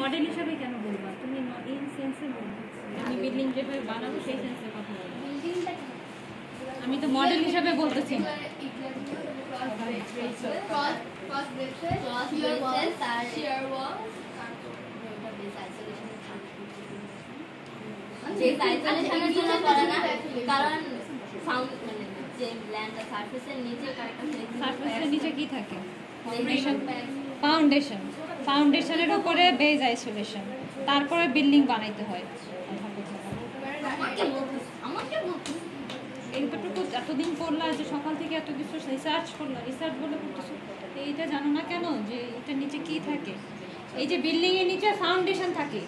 Model হিসেবে কেন বলবা তুমি? ইন সেন্সে বলবা, আমি বিল্ডিং যেভাবে বানাবো সেই সেন্সে কথা বলবো। আমি তো মডেল হিসেবে বলতেছি। সারফেসের নিচে কি থাকে? ফাউন্ডেশন। ফাউন্ডেশনের উপরে বেজ আইসোলেশন, তারপরে বিল্ডিং বানাইতে হয়। এইটুকু এতদিন পড়লা, যে সকাল থেকে এত কিছু রিসার্চ করলা, রিসার্চ বলে করতেছো, এইটা জানো না কেন যে এটার নিচে কি থাকে? এই যে বিল্ডিং এর নিচে ফাউন্ডেশন থাকে,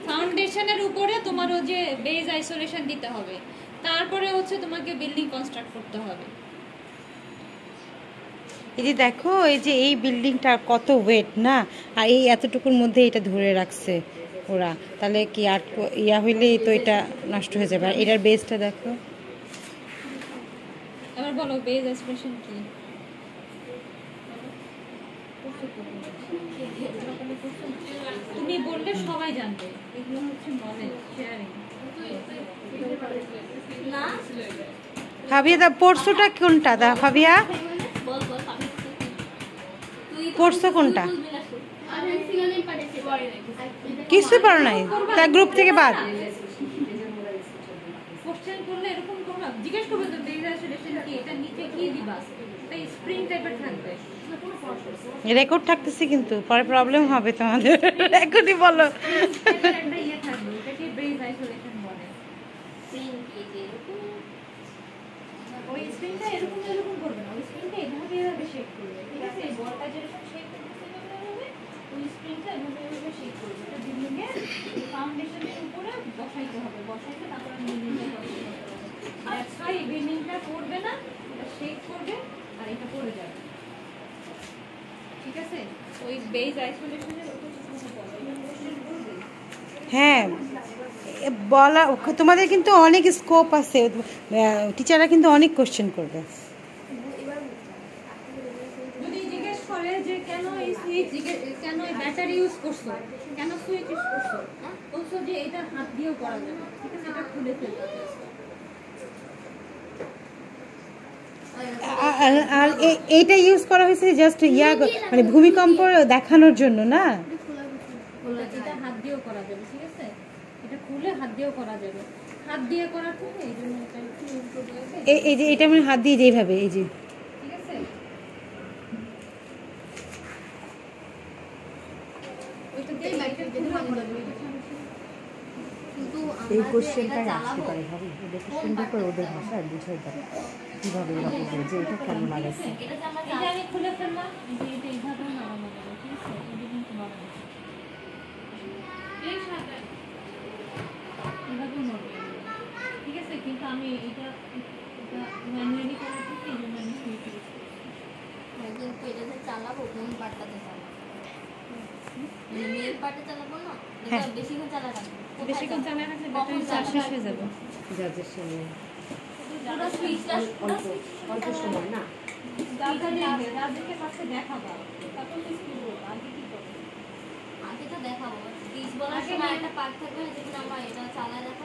ফাউন্ডেশনের উপরে তোমার ও যে বেজ আইসোলেশন দিতে হবে, তারপরে হচ্ছে তোমাকে বিল্ডিং কনস্ট্রাক্ট করতে হবে। এই যে দেখো, এই যে এই বিল্ডিংটা কত ওয়েট না, আর এই এতটুকুর মধ্যে এটা ধরে রাখছে ওরা, তাহলে কি আর ইয়া হইলেই তো এটা নষ্ট হয়ে যাবে। আর এটার বেসটা দেখো। এবার বলো বেজ আইসোলেশন কি? তুমি বললে সবাই জানবে, এগুলো হচ্ছে নলেজ শেয়ারিং। ফাবিয়া দা পড়ছোটা কোনটা? দা ফাবিয়া পড়ছো কোনটা? কিছু পারো নাই, তা গ্রুপ থেকে বাদ। কোশ্চেন করলে এরকম করবা, জিজ্ঞেস করবে তো বেজ আইসোলেশন কি, এটা নিচে কি দিবা, এটা স্প্রিং টাইপের থাকবে। রেকর্ড থাকতেছে কিন্তু পরে প্রবলেম হবে তোমাদের। এখনই বলো। একটা ইয়ে থাকবে, এটাকে বেজ আইসোলেশন বলে। স্প্রিং কি এরকম, ওই স্প্রিংটা এরকম এরকম করবে না, ওই স্প্রিংটা এভাবে এভাবে শেক করবে, ঠিক আছে? এই বলটা যেরকম শেক করতেছে এভাবে, ওই স্প্রিংটা এভাবে এভাবে শেক করবে। এটা বিল্ডিং এর ফাউন্ডেশনের উপরে বসাইতে হবে, বসাইতে তারপরে বিল্ডিংটা করতে হবে। আর ছয় বিল্ডিংটা করবে না, এটা শেক করবে আর এটা পড়ে যাবে, ঠিক আছে? ওই বেজ আইসোলেশনের উপর কিছু বলো, এটা কোশ্চেন করবে। হ্যাঁ বলা, তোমাদের কিন্তু অনেক স্কোপ আছে, টিচাররা কিন্তু অনেক কোশ্চেন করবে। যদি জিজ্ঞেস করে যে কেন এই সুইচ, কেন এই ব্যাটারি ইউজ করছো, কেন সুইচ ইউজ করছো, বলছো যে এটা হাত দিয়েও করা যাবে, ঠিক আছে? এটা খুলে ফেলতে হবে। আর এইটা ইউজ করা হয়েছে জাস্ট ইয়া মানে ভূমিকম্প দেখানোর জন্য না? এটা হাত দিয়েও করা যাবে, ঠিক আছে? এটা খুলে হাত দিয়েও করা যাবে, হাত দিয়ে করার থেকে এই জন্য এটা একটু উল্টো দিয়েছে। এই যে এটা মানে হাত দিয়ে যেভাবে, এই যে ঠিক আছে, ওইটা দিয়ে লাইটার খুলে করা যাবে। কিন্তু এই কোশ্চেনটাই আসতে পারে, ভাবি ওদের কোশ্চেনটা করে ওদের ভাষায় বুঝাই দেয় কীভাবে ওরা বলবে যে এটা কেন লাগাচ্ছে। এটা আমি খুলে ফেললাম, যে এটা এইভাবে নামানো যাবে, ঠিক আছে? এটা কিন্তু নামানো যাবে, এভাবে নড়বে, ঠিক আছে? কিন্তু আমি এটা ম্যানুয়ালি করার থেকে এই জন্য আমি সুইচ ইউজ করছি। কিন্তু এটা যে চালাবো কোন পার্টটাতে চালাবো, মেয়ের পার্টে চালাবো না, এটা বেশিক্ষণ চালাবো, বেশিক্ষণ চালায় রাখলে ব্যাটারি চার্জ শেষ হয়ে যাবে। যাদের সময় পুরো সুইচটা অল্প সময় না, যাদেরকে কাছে দেখাবা তখন তো স্পিড বলবো, আগে কি করবো? আগে তো দেখাবো, পিস বলার সময় একটা পার্ট থাকবে যেখানে আমরা এটা চালায় দেখাবো।